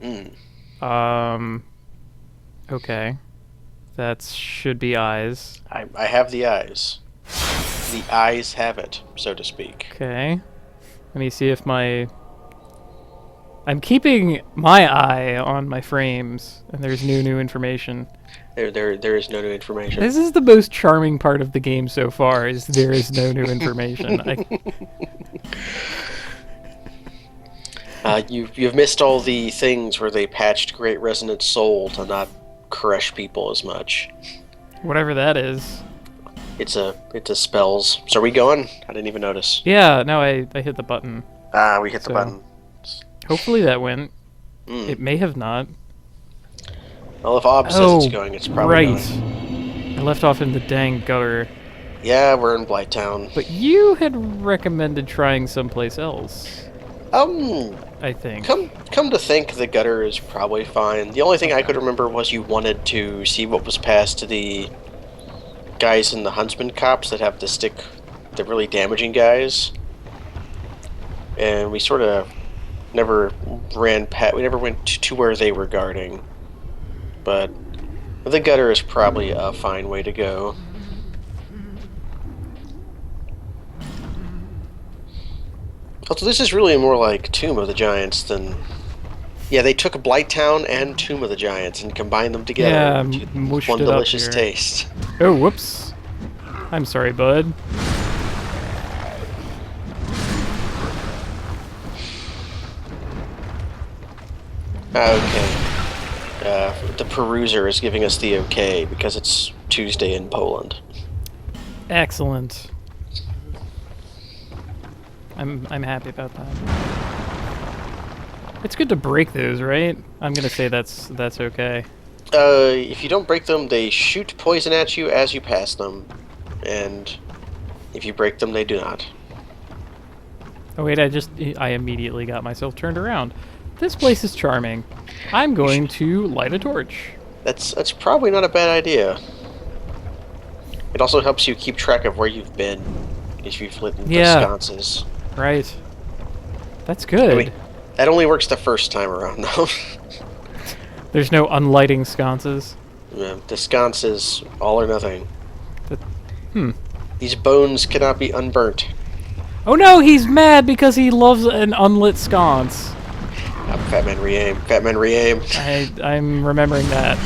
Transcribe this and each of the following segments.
Mm. Okay. That should be eyes. I have the eyes. The eyes have it, so to speak. Okay. Let me see if my... I'm keeping my eye on my frames, and there's new information. There is no new information. This is the most charming part of the game so far, is there is no new information. You've missed all the things where they patched Great Resonant Soul to not crush people as much. Whatever that is. It's a spells. So are we going? I didn't even notice. Yeah, no, I hit the button. Ah, we hit the So- button. Hopefully that went. Mm. It may have not. Well, if Ob says it's going, it's probably right. going. I left off in the dang gutter. Yeah, we're in Blighttown. But you had recommended trying someplace else, I think. Come to think, the gutter is probably fine. The only thing I could remember was you wanted to see what was passed to the guys in the Huntsman cops that have to stick the really damaging guys. And we sort of never we never went to where they were guarding. But the gutter is probably a fine way to go. Also, this is really more like Tomb of the Giants than... Yeah, they took Blighttown and Tomb of the Giants and combined them together Yeah, into mushed one it up delicious here. taste. Oh, whoops. I'm sorry, bud. Okay. The Peruser is giving us the okay because it's Tuesday in Poland. Excellent. I'm happy about that. It's good to break those, right? I'm gonna say that's okay. If you don't break them, they shoot poison at you as you pass them. And if you break them, they do not. Oh wait, I immediately got myself turned around. This place is charming. I'm going to light a torch. That's probably not a bad idea. It also helps you keep track of where you've been if you've lit the Yeah. sconces. Right. That's good. I mean, that only works the first time around, though. There's no unlighting sconces. Yeah, the sconces, all or nothing. Hmm. These bones cannot be unburnt. Oh no, he's mad because he loves an unlit sconce. Fat Man re-aim. Fat Man re-aim. I'm remembering that.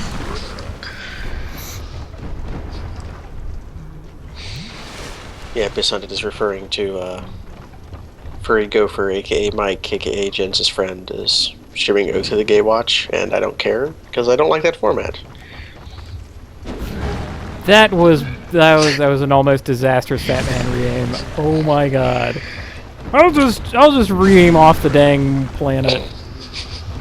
Yeah, Bissunted is referring to Furry Gopher, aka Mike, aka Jens' friend, is streaming Oath of the Gay Watch, and I don't care because I don't like that format. That was an almost disastrous Fat Man re-aim. Oh my god. I'll just re-aim off the dang planet.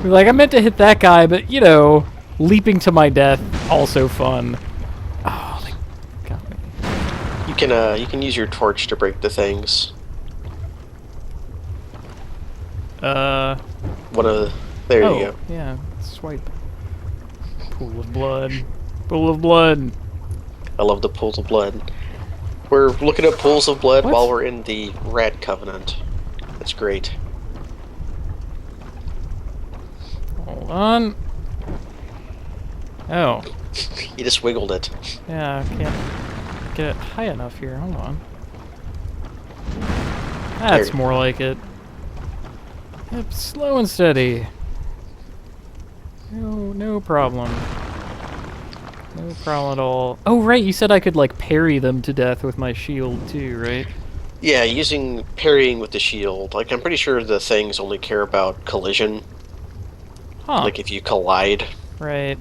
Like, I meant to hit that guy, but you know, leaping to my death, also fun. Oh, they got me. You can use your torch to break the things. One of the, there you go. Yeah, swipe. Pool of blood. Pool of blood. I love the pools of blood. We're looking at pools of blood What? while we're in the Rat Covenant. That's great. Hold on. Oh, You just wiggled it. yeah, I can't get it high enough here. Hold on. That's There. more like it. Yep, slow and steady. No problem. No problem at all. Oh, right, you said I could, like, parry them to death with my shield, too, right? Yeah, using parrying with the shield. Like, I'm pretty sure the things only care about collision. Huh, Like, if you collide. right.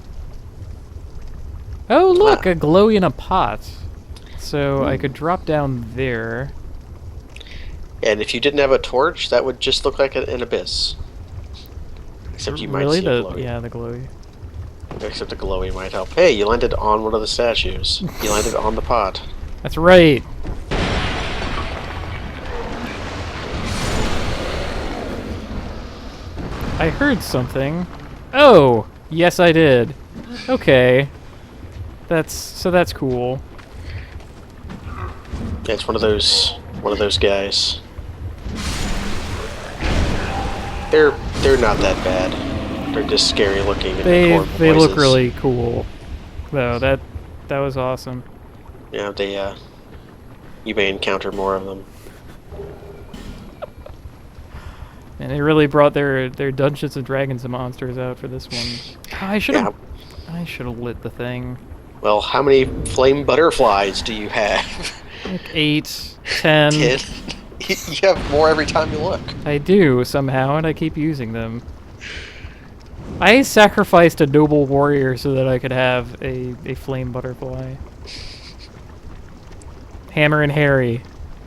Oh, look, a glowy in a pot. So I could drop down there. And if you didn't have a torch, that would just look like an abyss. Except you might Really? see a The glowy. yeah, the glowy. Except the glowy might help. Hey, you landed on one of the statues. You landed on the pot. That's right. I heard something. Oh, yes I did. Okay. That's cool. Yeah, it's one of those guys. They're not that bad. They're just scary looking and make They horrible look noises. really cool. Though that was awesome. Yeah, you may encounter more of them. And they really brought their Dungeons and Dragons and monsters out for this one. I should have lit the thing. Well, how many flame butterflies do you have? Like 8, 10. 10? You have more every time you look. I do somehow, and I keep using them. I sacrificed a noble warrior so that I could have a flame butterfly. Hammer and Harry.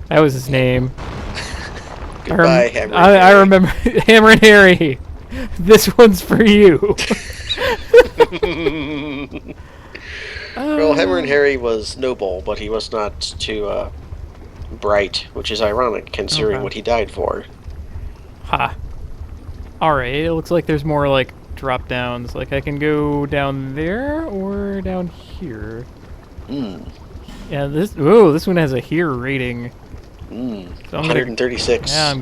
That was his name. Goodbye, Hammer and I Harry. remember Hammer and Harry. This one's for you. Well, Hammer and Harry was noble, but he was not too bright, which is ironic considering Okay. what he died for. Ha. Alright, it looks like there's more like drop downs. Like I can go down there or down here. Yeah, this one has a here rating. So I'm gonna- 136. Yeah,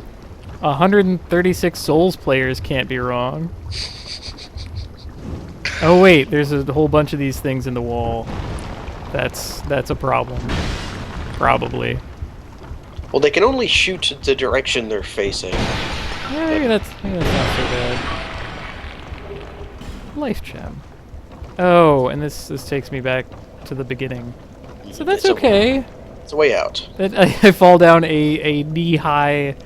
136 Souls players can't be wrong. Oh wait, there's a whole bunch of these things in the wall. That's a problem. Probably. Well, they can only shoot the direction they're facing. Yeah, maybe that's not so bad. Life gem. Oh, and this takes me back to the beginning. So that's okay. It's a way out. That I fall down a knee-high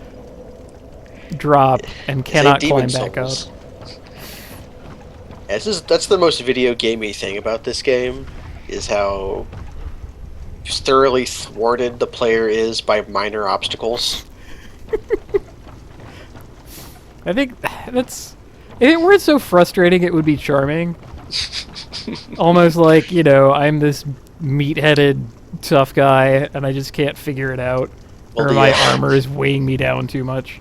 drop and It's a cannot Demon climb back up. Souls. Yeah, that's the most video gamey thing about this game, is how thoroughly thwarted the player is by minor obstacles. I think that's... If it weren't so frustrating, it would be charming. Almost like, you know, I'm this meat-headed tough guy, and I just can't figure it out. Well, Or my armor is weighing me down too much.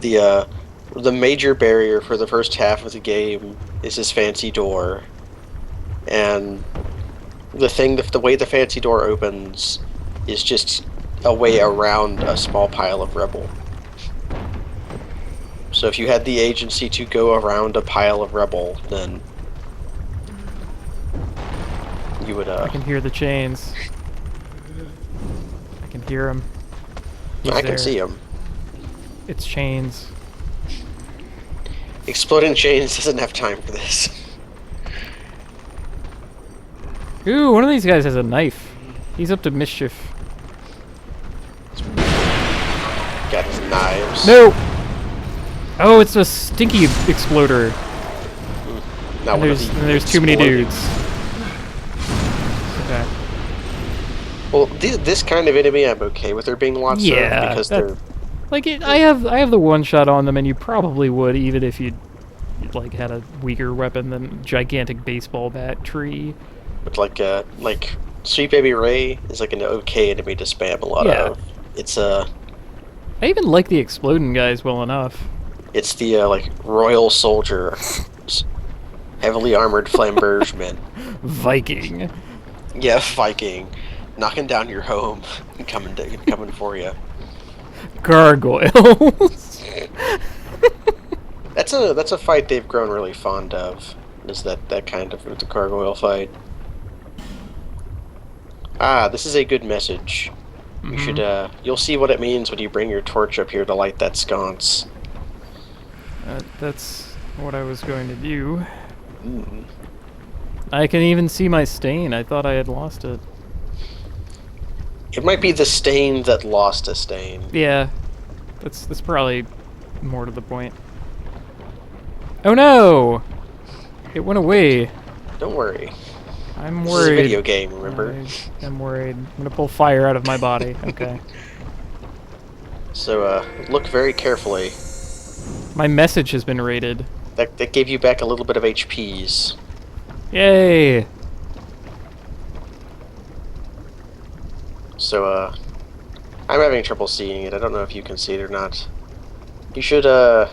The major barrier for the first half of the game is this fancy door, and the way the fancy door opens is just a way around a small pile of rubble. So if you had the agency to go around a pile of rubble, then you would. I can hear the chains. I can hear him. I can see him. It's chains. Exploding Chains doesn't have time for this. Ooh, one of these guys has a knife. He's up to mischief. Got his knives. No! Oh, it's a stinky exploder. Not And one of there's, the and there's too many exploding- dudes. Okay. Well, this kind of enemy I'm okay with there being lots Yeah, of, because that- they're... Like, I have the one shot on them, and you probably would, even if you like had a weaker weapon than gigantic baseball bat tree. But like Sweet Baby Ray is like an okay enemy to spam a lot Yeah. of. It's I even like the exploding guys well enough. it's the like Royal Soldier, heavily armored flambergeman. Viking. Yeah, Viking, knocking down your home and coming for you. Gargoyles. That's a fight they've grown really fond of. Is that kind of the gargoyle fight? Ah, this is a good message. You should you'll see what it means when you bring your torch up here to light that sconce. That's what I was going to do. I can even see my stain. I thought I had lost it. It might be the stain that lost a stain. Yeah, that's probably more to the point. Oh no! It went away. Don't worry. I'm This worried. is a video game, remember? I'm worried. I'm gonna pull fire out of my body. Okay. So look very carefully. My message has been raided. That gave you back a little bit of HPs. Yay! So I'm having trouble seeing it. I don't know if you can see it or not. You should Oh!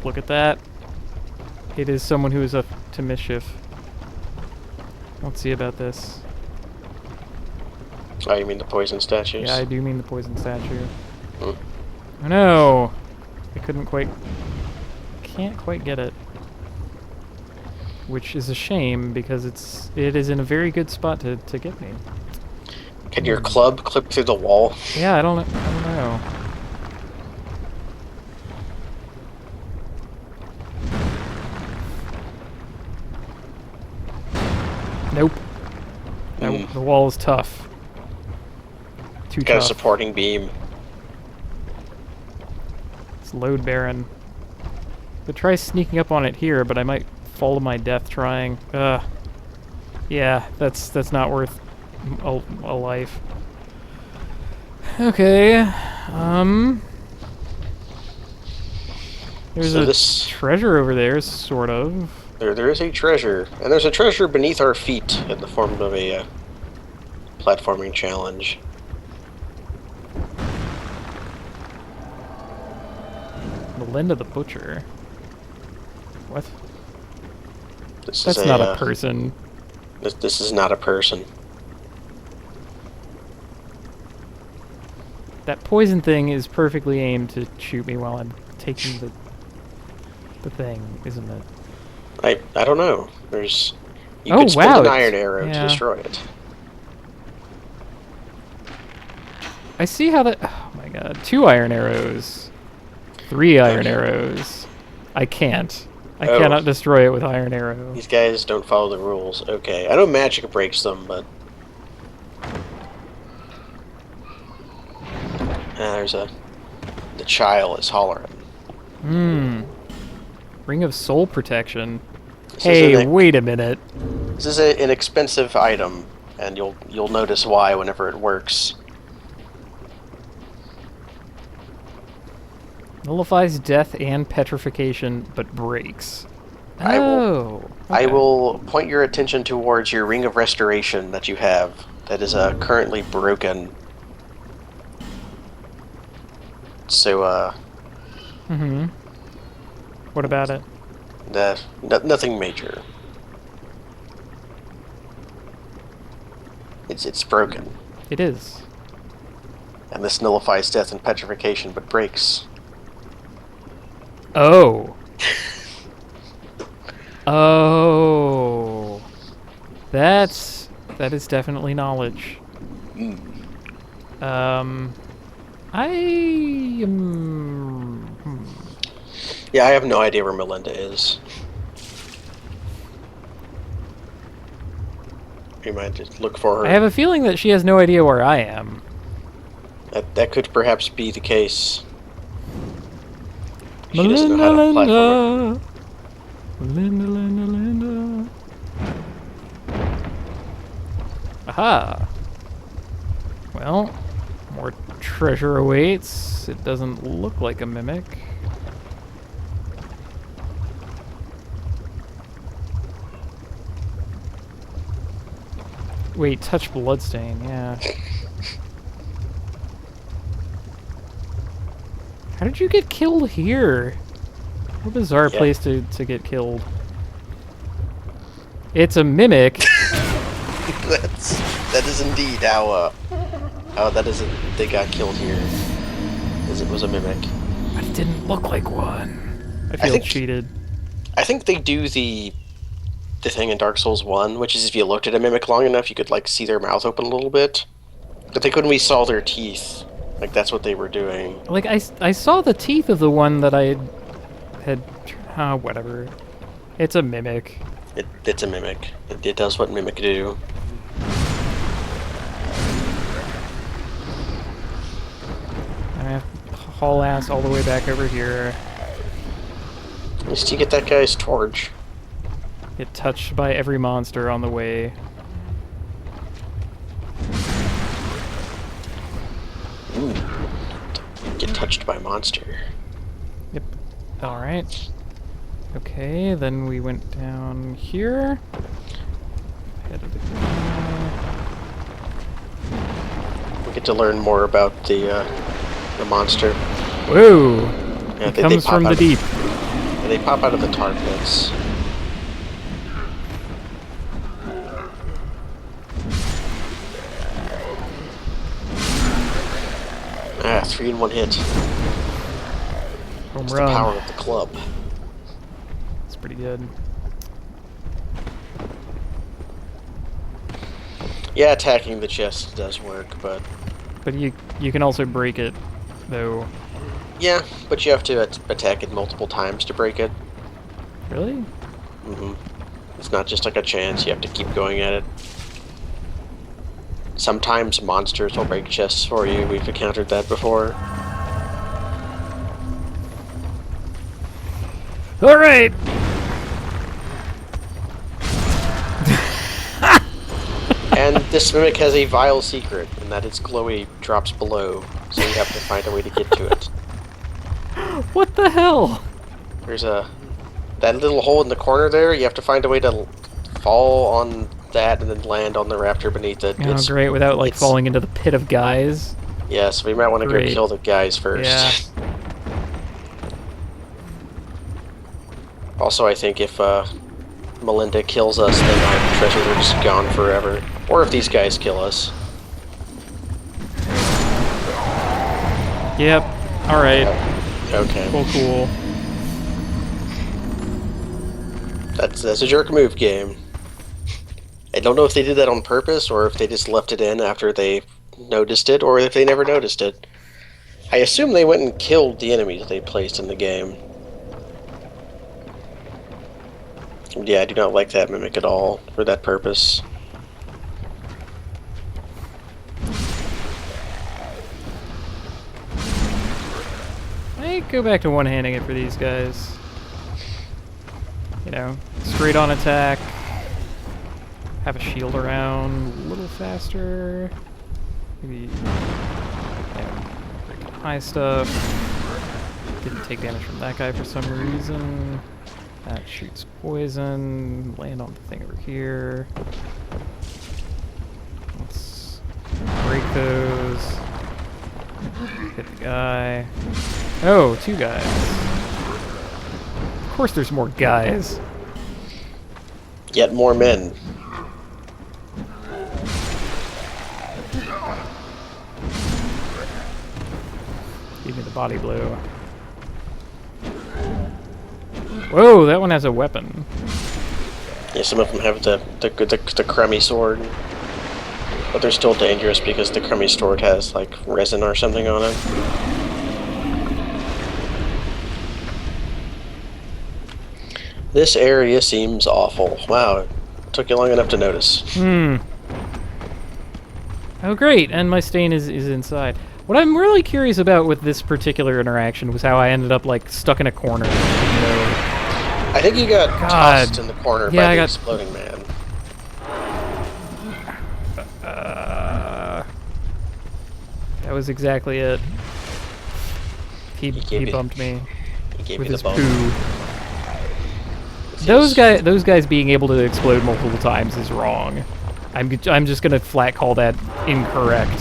Look at that. It is someone who is up to mischief. Let's see about this. Oh, you mean the poison statues? Yeah, I do mean the poison statue. Hmm. Oh no! Can't quite get it. Which is a shame because it is in a very good spot to get me. Can your club clip through the wall? Yeah, I don't know. Nope. The wall is tough. Too Got a tough. supporting beam. It's load bearing. Could try sneaking up on it here, but I might fall to my death trying. Yeah, that's not worth a life. Okay. There's So a treasure over there, sort of. There is a treasure, and there's a treasure beneath our feet in the form of a platforming challenge. Melinda the Butcher. What? This That's is not a person. This is not a person. That poison thing is perfectly aimed to shoot me while I'm taking the thing, isn't it? I don't know. There's you Oh, could spend wow, an it's- iron arrow to yeah. destroy it. I see how that. Oh my god. 2 iron arrows. 3 iron Okay. arrows. I can't. I Oh. cannot destroy it with iron arrow. These guys don't follow the rules. Okay, I know magic breaks them, but there's the child is hollering. Ring of soul protection. This Hey, is wait a minute. this is an expensive item, and you'll notice why whenever it works. Nullifies death and petrification, but breaks. I Okay. will point your attention towards your ring of restoration that you have that is currently broken. So What about it? nothing major. It's broken, It is. and this nullifies death and petrification, but breaks. Oh. Oh. That is definitely knowledge. I am. Yeah, I have no idea where Melinda is. You might just look for her. I have a feeling that she has no idea where I am. That could perhaps be the case. She doesn't know how to platform it. Linda. Aha. Well, more treasure awaits. It doesn't look like a mimic. Wait, touch bloodstain, yeah. How did you get killed here? What a bizarre Yeah. place to get killed. It's a mimic. That is indeed how they got killed here. As it was a mimic. But it didn't look like one. I feel think- cheated. I think they do the thing in Dark Souls 1, which is if you looked at a mimic long enough, you could like see their mouth open a little bit. But they couldn't. We saw their teeth. Like that's what they were doing. Like, I saw the teeth of the one that I had... whatever. It's a mimic. It's a mimic. It does what mimic do. I have to haul ass all the way back over here. At least you get that guy's torch. Get touched by every monster on the way. Get touched by a monster. Yep. Alright. Okay, then we went down here. Head of the We get to learn more about the monster. Whoa! Yeah, It comes pop from the out deep. They pop out of the tar pits. Ah, 3 in 1 hit. Home It's run. the power of the club. It's pretty good. Yeah, attacking the chest does work, but But you can also break it, though. yeah, but you have to attack it multiple times to break it. Really? hmm It's not just like a chance, you have to keep going at it. Sometimes monsters will break chests for you, we've encountered that before. Alright! And this mimic has a vile secret, and that its glowy drops below, so you have to find a way to get to it. What the hell? There's that little hole in the corner there, you have to find a way to fall on that and then land on the raptor beneath it. Oh, great, without, like, falling into the pit of guys. Yeah, so we might want to go Great. kill the guys first. Yeah. Also, I think if Melinda kills us, then our treasures are just gone forever. Or if these guys kill us. Yep. Alright. Okay. Cool. That's a jerk move game. I don't know if they did that on purpose, or if they just left it in after they noticed it, or if they never noticed it. I assume they went and killed the enemies they placed in the game. Yeah, I do not like that mimic at all for that purpose. I go back to one-handing it for these guys. You know, straight on attack. Have a shield around a little faster. Maybe, yeah, high stuff. Didn't take damage from that guy for some reason. That shoots poison. Land on the thing over here. Let's break those. Hit the guy. Oh, 2 guys. Of course there's more guys. Yet more men. Give me the body blow. Whoa, that one has a weapon. Yeah, some of them have the crummy sword. But they're still dangerous because the crummy sword has, like, resin or something on it. This area seems awful. Wow, it took you long enough to notice. Oh, great, and my stain is inside. What I'm really curious about with this particular interaction was how I ended up, like, stuck in a corner. You know? I think you got God. tossed in the corner Yeah, by I the got- exploding man. That was exactly it. He gave you- bumped me He gave with you his the bump. poo. Seems- Those guys being able to explode multiple times is wrong. I'm just gonna flat call that incorrect.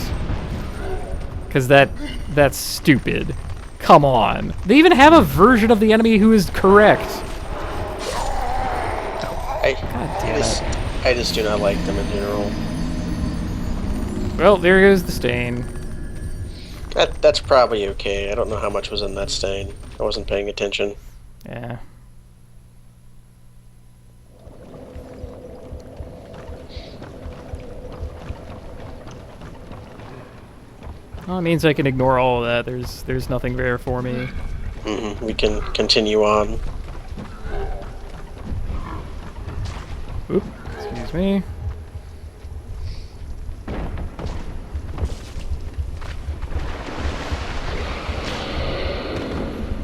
Cause that's stupid. Come on. They even have a version of the enemy who is correct. I just do not like them in general. Well, there goes the stain. That's probably okay. I don't know how much was in that stain. I wasn't paying attention. Yeah. Well, it means I can ignore all of that. There's nothing there for me. We can continue on. Oop, excuse me.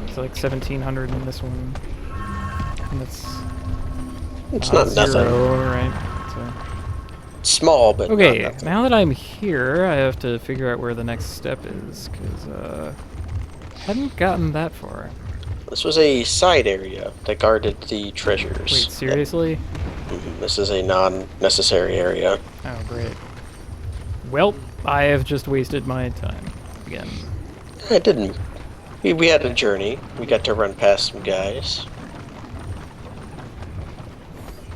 It's like 1,700 in this one. And that's It's not nothing. zero, right? So. It's small, but Okay, not nothing. now that I'm here, I have to figure out where the next step is, because, I hadn't gotten that far. This was a side area that guarded the treasures. Wait, seriously? This is a non-necessary area. Oh, great. Well, I have just wasted my time. Again. I didn't. We had a journey. We got to run past some guys.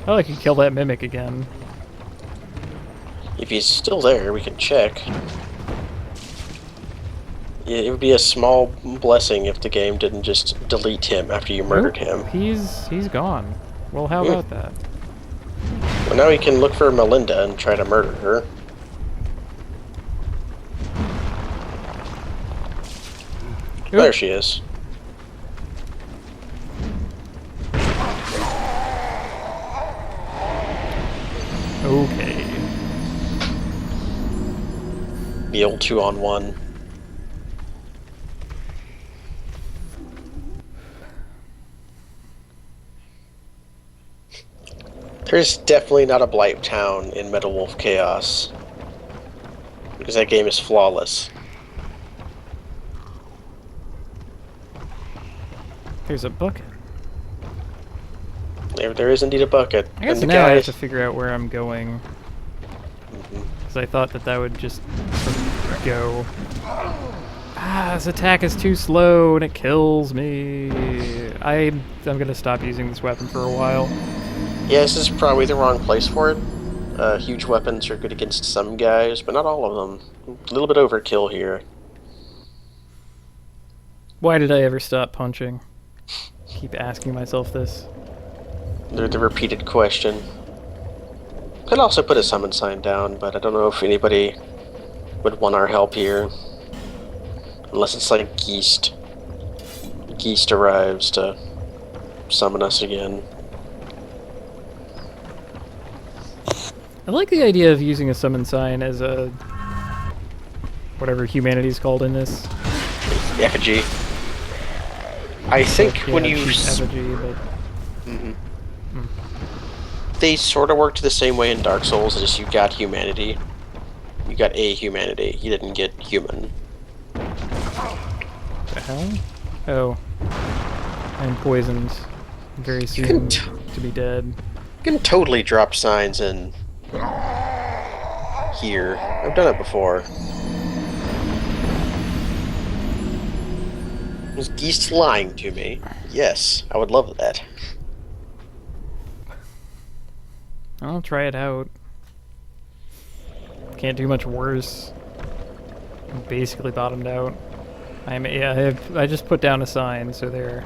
Oh, I can kill that mimic again. If he's still there, we can check. It would be a small blessing if the game didn't just delete him after you murdered him. He's gone. Well, how Hmm. about that? Well, now he can look for Melinda and try to murder her. There she is. Okay. The old 2-on-1. There's definitely not a Blight Town in Metal Wolf Chaos. Because that game is flawless. There's a bucket. There is indeed a bucket. I guess And the now I have guys- to figure out where I'm going. Mhm. Because I thought that would just sort of go. Ah, this attack is too slow and it kills me. I'm gonna stop using this weapon for a while. Yeah, this is probably the wrong place for it. Huge weapons are good against some guys, but not all of them. A little bit overkill here. Why did I ever stop punching? Keep asking myself this. The repeated question. Could also put a summon sign down, but I don't know if anybody would want our help here. Unless it's like Geist. Geist arrives to summon us again. I like the idea of using a summon sign as a whatever humanity's called in this. Effigy. I think Yeah, when you... choose effigy, but Mhm. They sort of worked the same way in Dark Souls, as you got humanity. You got a humanity. You didn't get human. the hell? Oh, I'm poisoned. Very soon can to be dead. You can totally drop signs in here. I've done it before. Was Geist lying to me? Yes, I would love that. I'll try it out. Can't do much worse. I'm basically bottomed out. I just put down a sign, so there.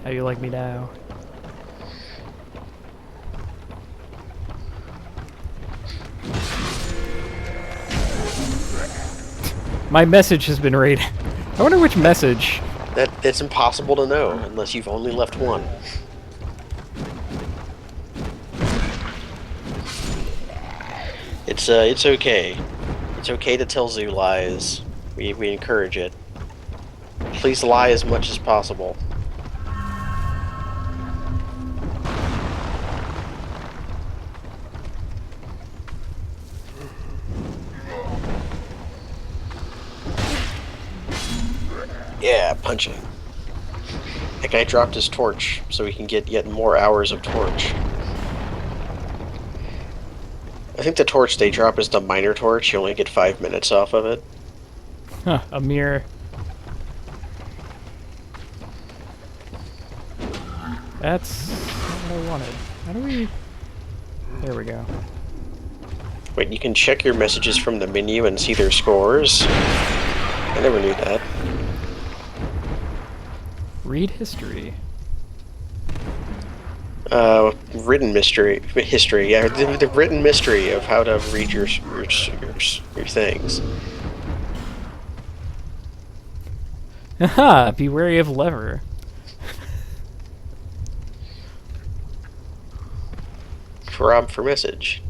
How you like me now? My message has been raided. I wonder which message. That's impossible to know unless you've only left one. It's okay. It's okay to tell Zoo lies. We encourage it. Please lie as much as possible. Yeah, punching. That guy dropped his torch, so we can get yet more hours of torch. I think the torch they drop is the minor torch. You only get 5 minutes off of it. Huh, a mirror. That's not what I wanted. How do we... There we go. Wait, you can check your messages from the menu and see their scores? I never knew that. Read history. Written history. Yeah, the written mystery of how to read your things. Haha, be wary of lever. Rob for message.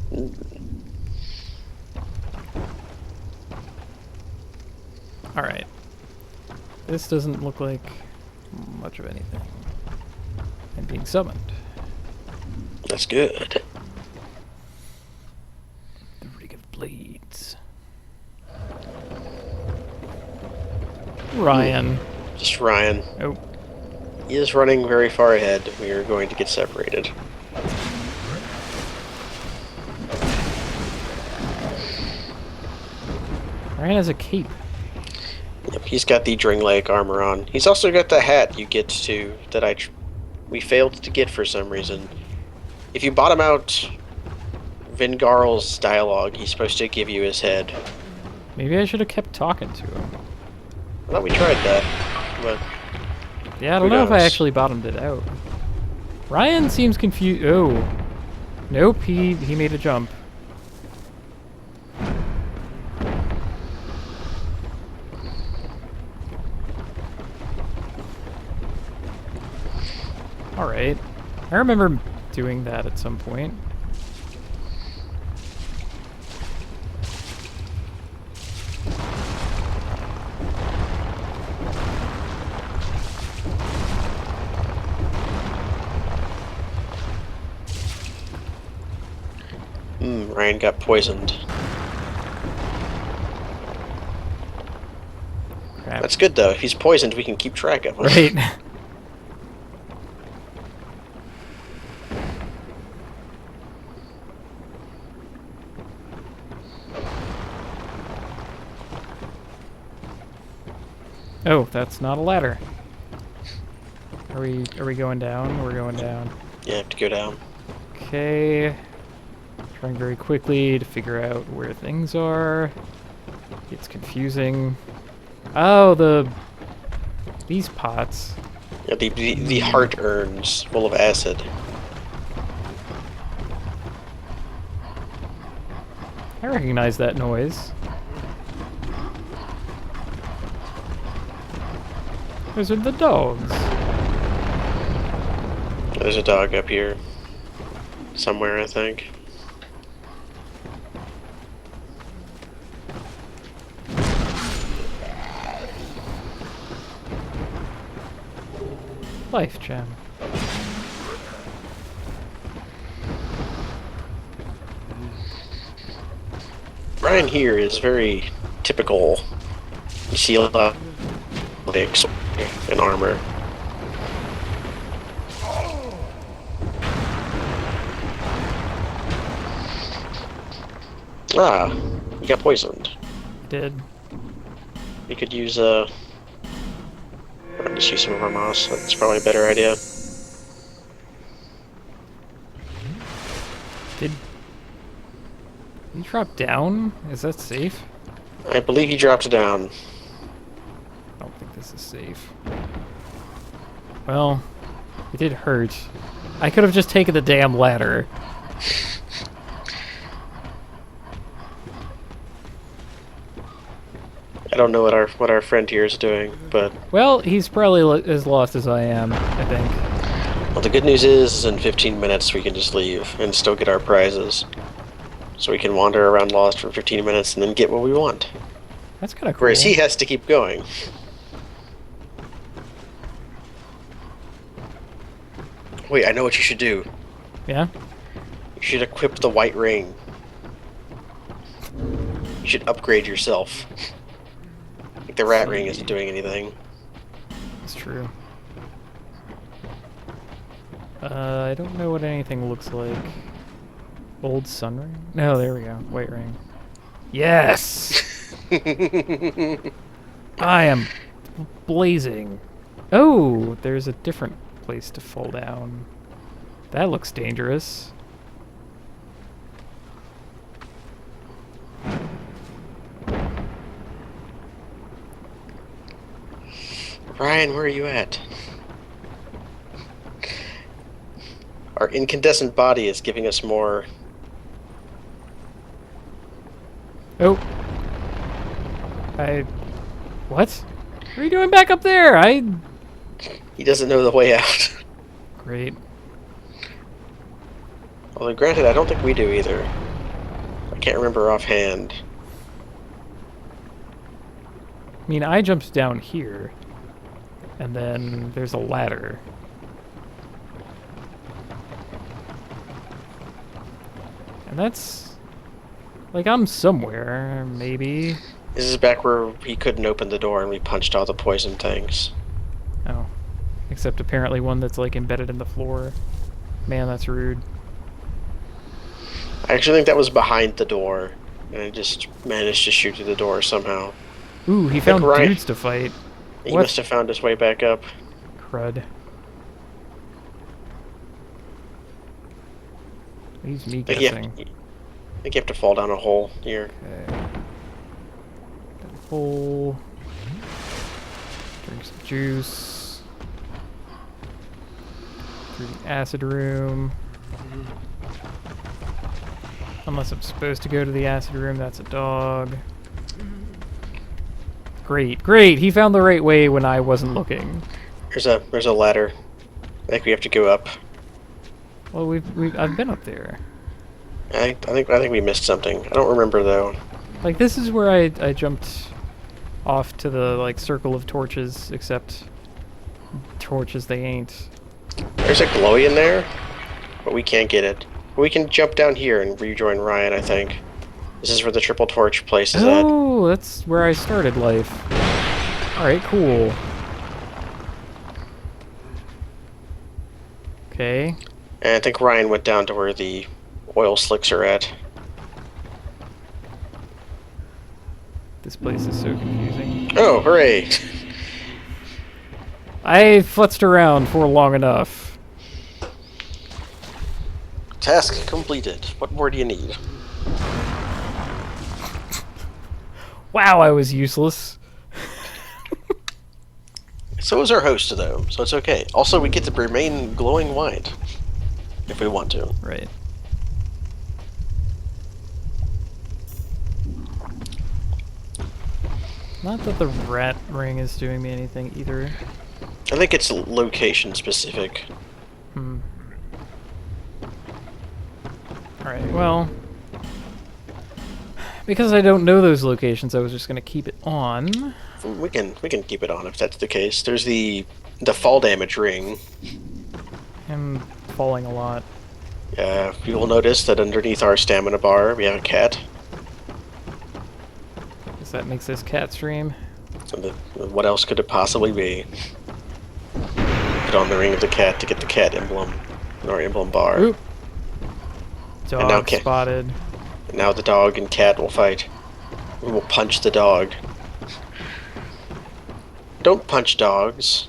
Alright. This doesn't look like much of anything. I'm being summoned. That's good. The Rig of Blades. Ryan. Just Ryan. Oh. He is running very far ahead. We are going to get separated. Ryan has a cape. Yep, he's got the Dringlake armor on. He's also got the hat you get to that we failed to get for some reason. If you bottom out Vingarl's dialogue, he's supposed to give you his head. Maybe I should have kept talking to him. I thought we tried that, but Yeah, I don't who know if I knows? actually bottomed it out. Ryan seems confused. Oh. Nope, he made a jump. Alright. I remember doing that at some point. Ryan got poisoned. Crap. That's good though. If he's poisoned, we can keep track of him. Right. Oh, that's not a ladder. Are we going down? We're going down. You have to go down. Okay. Trying very quickly to figure out where things are. It's confusing. Oh, these pots. Yeah, the heart urns full of acid. I recognize that noise. Those are the dogs. There's a dog up here. Somewhere, I think. Life gem. Ryan here is very typical. You see a lot of dicks and armor. Ah, you got poisoned. Did. We could use just use some of our moss. That's probably a better idea. Did he drop down? Is that safe? I believe he dropped down. I don't think this is safe. Well, it did hurt. I could have just taken the damn ladder. I don't know what our friend here is doing, but Well, he's probably as lost as I am, I think. well, the good news is in 15 minutes we can just leave and still get our prizes. So we can wander around lost for 15 minutes and then get what we want. That's kind of cool. Whereas he has to keep going. Wait, I know what you should do. Yeah? You should equip the white ring. You should upgrade yourself. Like the rat ring isn't doing anything. It's true. I don't know what anything looks like. Old sun ring? No, there we go. White ring. Yes! I am blazing. Oh, there's a different place to fall down. That looks dangerous. Ryan, where are you at? Our incandescent body is giving us more. Oh. What? What are you doing back up there? He doesn't know the way out. Great. Although, granted, I don't think we do either. I can't remember offhand. I mean, I jumped down here. And then there's a ladder. And that's... like, I'm somewhere, maybe. This is back where he couldn't open the door and we punched all the poison things. Oh. Except apparently one that's, like, embedded in the floor. Man, that's rude. I actually think that was behind the door. And I just managed to shoot through the door somehow. Ooh, he found Ryan- dudes to fight. He What? must have found his way back up. Crud. Leaves me I think, guessing. I think you have to fall down a hole here. Okay. hole. Drink some juice. Through the acid room. Unless I'm supposed to go to the acid room, that's a dog. Great, great! He found the right way when I wasn't looking. There's a ladder. I think we have to go up. Well, I've been up there. I think we missed something. I don't remember though. Like, this is where I jumped off to the, like, circle of torches, except torches they ain't. There's a glowy in there, but we can't get it. We can jump down here and rejoin Ryan, I think. This is where the triple torch place is at. Oh, that's where I started life. Alright, cool. Okay. And I think Ryan went down to where the oil slicks are at. This place is so confusing. Oh, hooray! I futzed around for long enough. Task completed. What more do you need? Wow, I was useless. So is our host, though, so it's okay. Also, we get to remain glowing white. If we want to. Right. Not that the rat ring is doing me anything either. I think it's location specific. Alright, well... Because I don't know those locations, I was just gonna keep it on. We can keep it on if that's the case. There's the fall damage ring. I'm falling a lot. You will notice that underneath our stamina bar we have a cat. Guess that makes this cat stream. So what else could it possibly be? Put on the ring of the cat to get the cat emblem, or emblem bar. Oop! now Dog spotted. And now the dog and cat will fight. We will punch the dog. Don't punch dogs.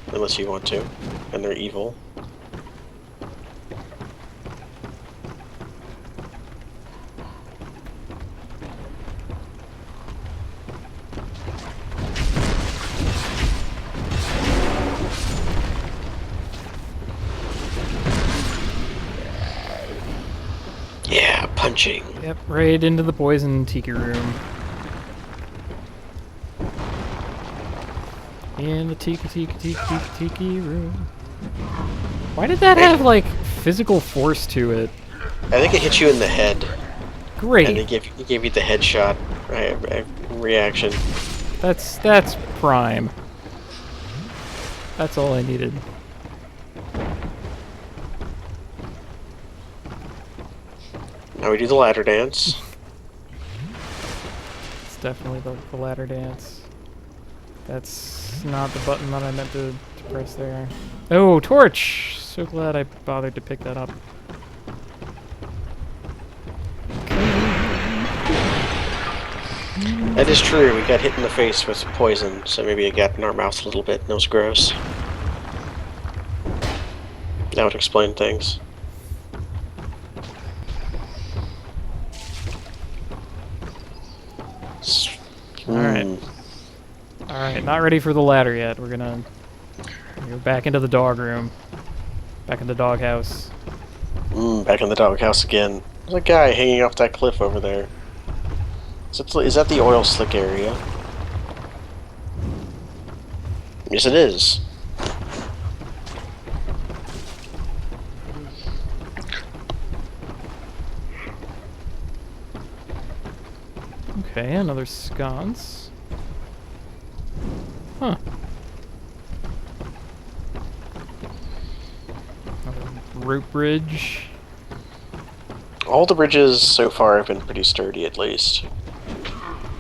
Unless you want to. And they're evil. Yeah, punching. Yep, right into the poison tiki room. In the tiki room. Why did that have, like, physical force to it? I think it hit you in the head. Great. And it gave you the headshot reaction. That's prime. That's all I needed. Now we do the ladder dance. It's definitely the ladder dance. That's not the button that I meant to press there. Oh, torch! So glad I bothered to pick that up. That is true, we got hit in the face with poison, so maybe it got in our mouth a little bit and it was gross. That would explain things. Alright. Alright, not ready for the ladder yet. We're gonna go back into the dog room. Back in the doghouse. Back in the doghouse again. There's a guy hanging off that cliff over there. Is that the oil slick area? Yes, it is. Okay, another sconce. Huh. Another rope bridge. All the bridges so far have been pretty sturdy, at least.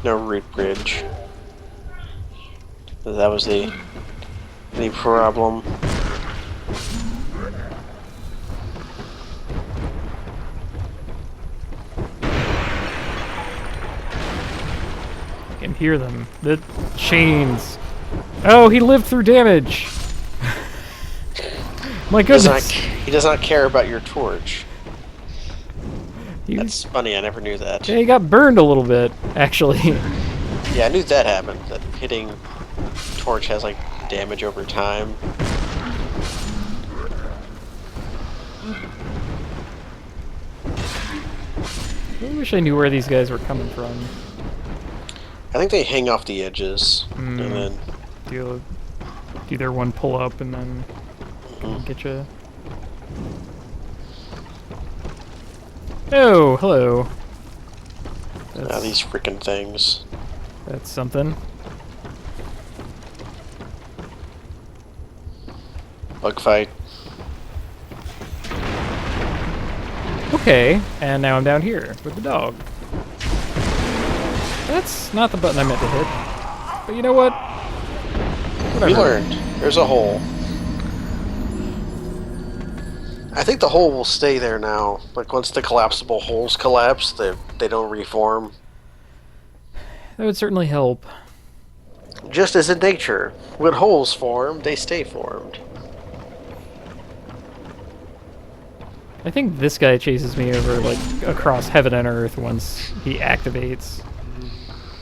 No root bridge. That was the problem. I can hear them. The chains. Oh, he lived through damage. My goodness. He does not care about your torch. That's funny, I never knew that. Yeah, he got burned a little bit, actually. Yeah, I knew that happened, that hitting torch has, like, damage over time. I wish I knew where these guys were coming from. I think they hang off the edges, and Mm. then... Do their one pull up and then get you. Oh, hello. Ah, these freaking things. That's something. Bug fight. Okay, and now I'm down here with the dog. That's not the button I meant to hit. But you know what? Whatever. We learned. There's a hole. I think the hole will stay there now. Like, once the collapsible holes collapse, they don't reform. That would certainly help. Just as in nature. When holes form, they stay formed. I think this guy chases me over, like, across heaven and earth once he activates.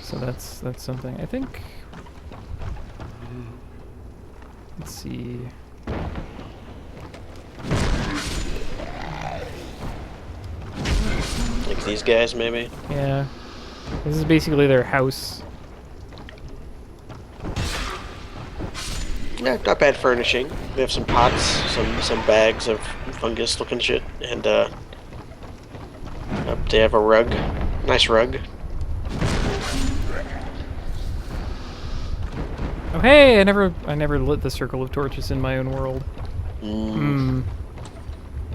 So that's something. I think... Let's see... Like these guys, maybe? Yeah. This is basically their house. Yeah, not bad furnishing. They have some pots, some bags of fungus-looking shit, and they have a rug. Nice rug. Oh hey, I never lit the circle of torches in my own world.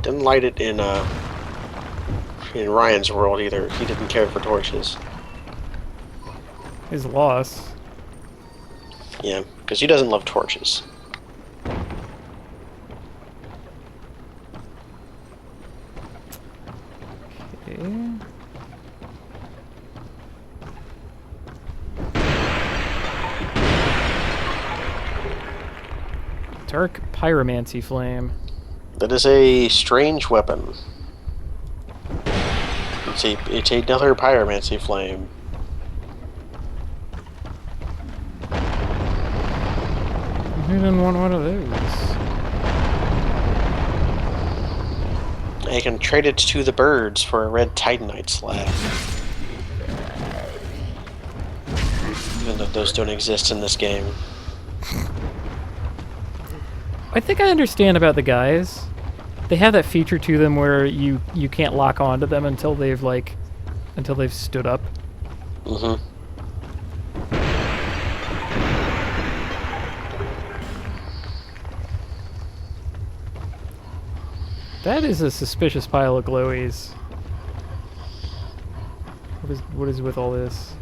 Didn't light it in Ryan's world either. He didn't care for torches. His loss. Yeah, because he doesn't love torches. Okay. Dark pyromancy flame. That is a strange weapon. It's another pyromancy flame. Who didn't want one of those? I can trade it to the birds for a red titanite slab. Even though those don't exist in this game. I think I understand about the guys. They have that feature to them where you can't lock onto them until they've stood up. Mm-hmm. That is a suspicious pile of glowies. What is with all this?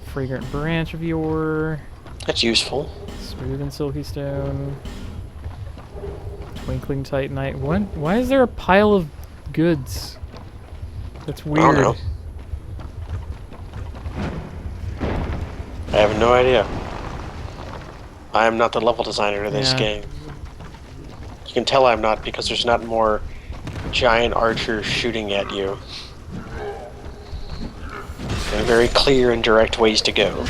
Fragrant branch of yore. That's useful. Smooth and silky stone. Twinkling titanite. What? Why is there a pile of goods? That's weird. I don't know. I have no idea. I am not the level designer to this Yeah. game. You can tell I'm not because there's not more giant archers shooting at you. There are very clear and direct ways to go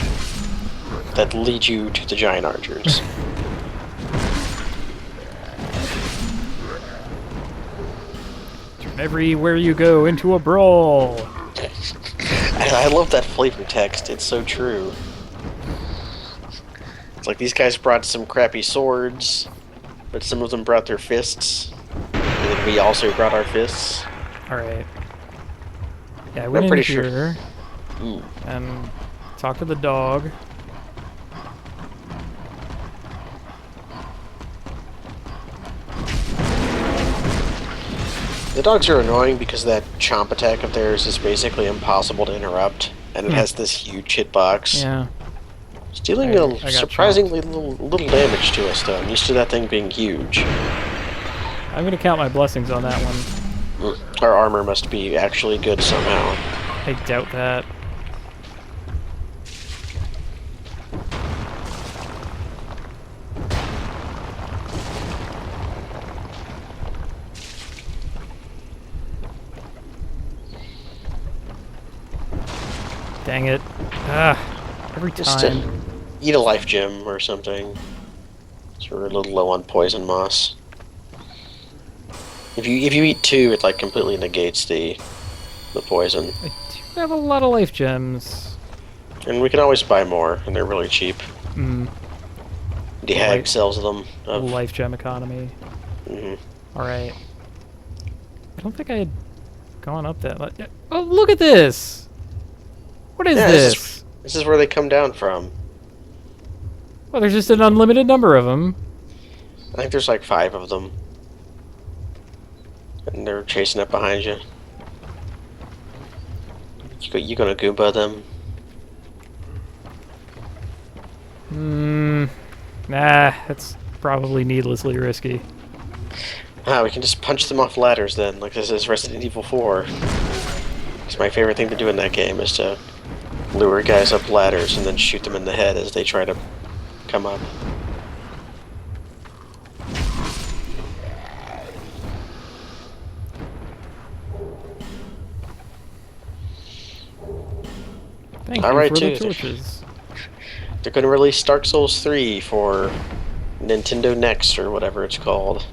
that lead you to the giant archers. Turn everywhere you go into a brawl. I love that flavor text. It's so true. It's like these guys brought some crappy swords, but some of them brought their fists. And then we also brought our fists. Alright. Yeah, I went in pretty sure. here Ooh. and talked to the dog. The dogs are annoying because that chomp attack of theirs is basically impossible to interrupt, and it has this huge hitbox. Yeah. It's dealing I got surprisingly little damage to us, though. I'm used to that thing being huge. I'm gonna count my blessings on that one. Our armor must be actually good somehow. I doubt that. Dang it. Ah, every Just time. eat a life gem or something. So we're a little low on poison moss. If you eat 2, it like completely negates the poison. I do have a lot of life gems. And we can always buy more, and they're really cheap. Hmm. The hag sells them. Life gem economy. Mhm. Alright. I don't think I had gone up that much. Oh, look at this! What is Yeah, this? This is where they come down from. Well, there's just an unlimited number of them. I think there's like 5 of them. And they're chasing up behind you. You gonna Goomba them? Nah, that's probably needlessly risky. Ah, we can just punch them off ladders then, like this is Resident Evil 4. It's my favorite thing to do in that game is to lure guys up ladders and then shoot them in the head as they try to come up. Thank All you right, for the too. torches. They're gonna release Dark Souls 3 for Nintendo Next or whatever it's called.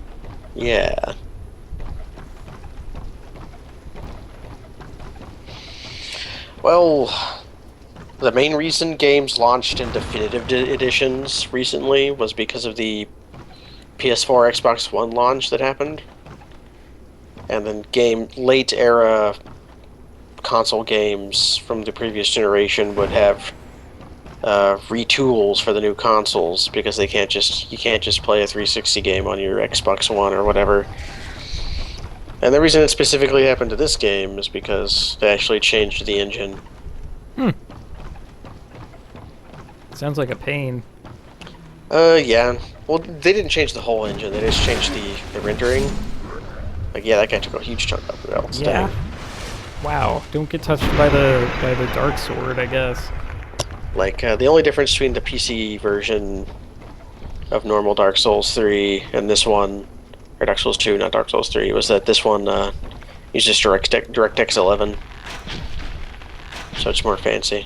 Yeah. Well, the main reason games launched in definitive editions recently was because of the PS4, Xbox One launch that happened. And then late era console games from the previous generation would have retools for the new consoles because you can't just play a 360 game on your Xbox One or whatever. And the reason it specifically happened to this game is because they actually changed the engine. Sounds like a pain. Yeah. Well, they didn't change the whole engine. They just changed the rendering. Like, yeah, that guy took a huge chunk of it else. Yeah. Wow. Don't get touched by the dark sword, I guess. Like, the only difference between the PC version of normal Dark Souls 3 and this one, or Dark Souls 2, not Dark Souls 3, was that this one uses DirectX 11. So it's more fancy.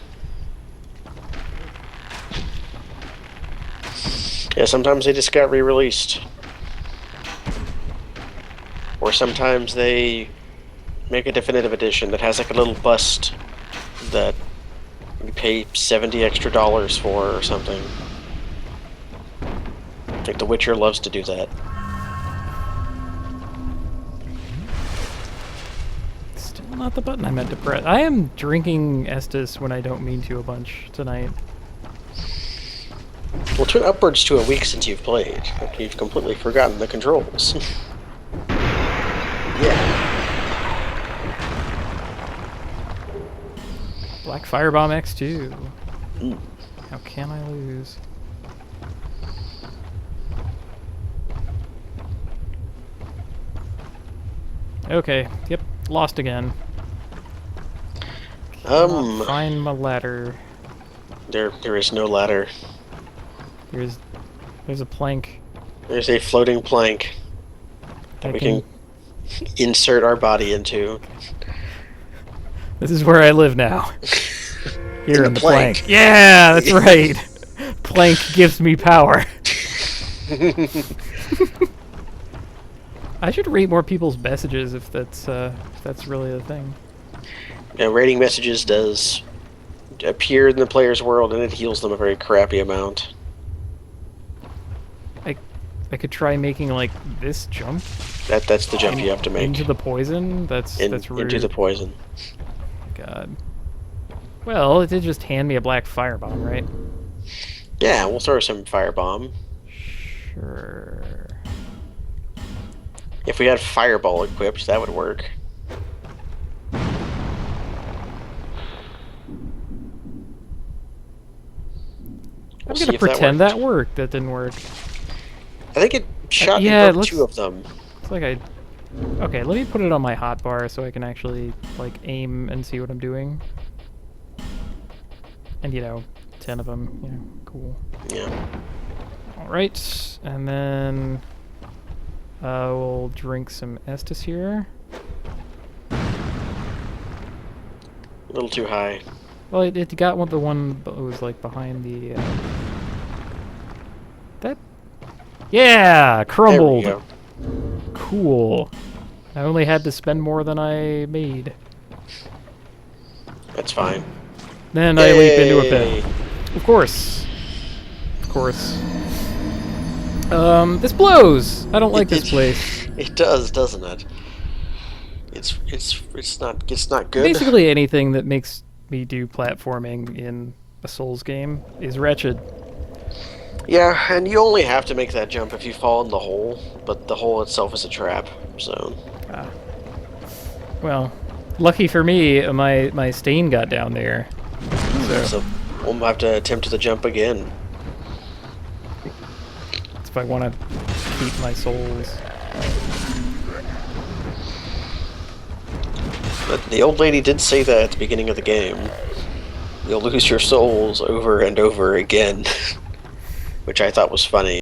Yeah, sometimes they just got re-released. Or sometimes they make a definitive edition that has like a little bust that you pay $70 extra for or something. Like The Witcher loves to do that. Still not the button I meant to press. I am drinking Estus when I don't mean to a bunch tonight. Well, it's been upwards to a week since you've played. Like, you've completely forgotten the controls. Yeah. Black Firebomb X2. How can I lose? Okay, yep, lost again. Cannot find my ladder. There is no ladder. There's a plank. There's a floating plank that we can insert our body into. This is where I live now. Here in the plank. plank. Yeah, that's right. Plank gives me power. I should read more people's messages if that's really the thing. Yeah, rating messages does appear in the player's world, and it heals them a very crappy amount. I could try making like this jump. That's the jump you have to make. Into the poison? That's rude. Into the poison. God. Well, it did just hand me a black firebomb, right? Yeah, we'll throw some firebomb. Sure. If we had fireball equipped, that would work. I'm gonna pretend that worked. That didn't work. I think it shot me 2 of them. It's like okay, let me put it on my hotbar so I can actually like aim and see what I'm doing. And 10 of them, cool. Yeah. All right, and then we'll drink some Estus here. A little too high. Well, it got the one that was like behind the. That. Yeah, crumbled. There we go. Cool. I only had to spend more than I made. That's fine. Then I leap into a pit. Yay! Of course. Of course. This blows. I don't like this place. It does, doesn't it? It's not good. Basically, anything that makes me do platforming in a Souls game is wretched. Yeah, and you only have to make that jump if you fall in the hole, but the hole itself is a trap. So. Well, lucky for me, my stain got down there. So we'll have to attempt the jump again. That's if I want to keep my souls. But the old lady did say that at the beginning of the game. You'll lose your souls over and over again. Which I thought was funny.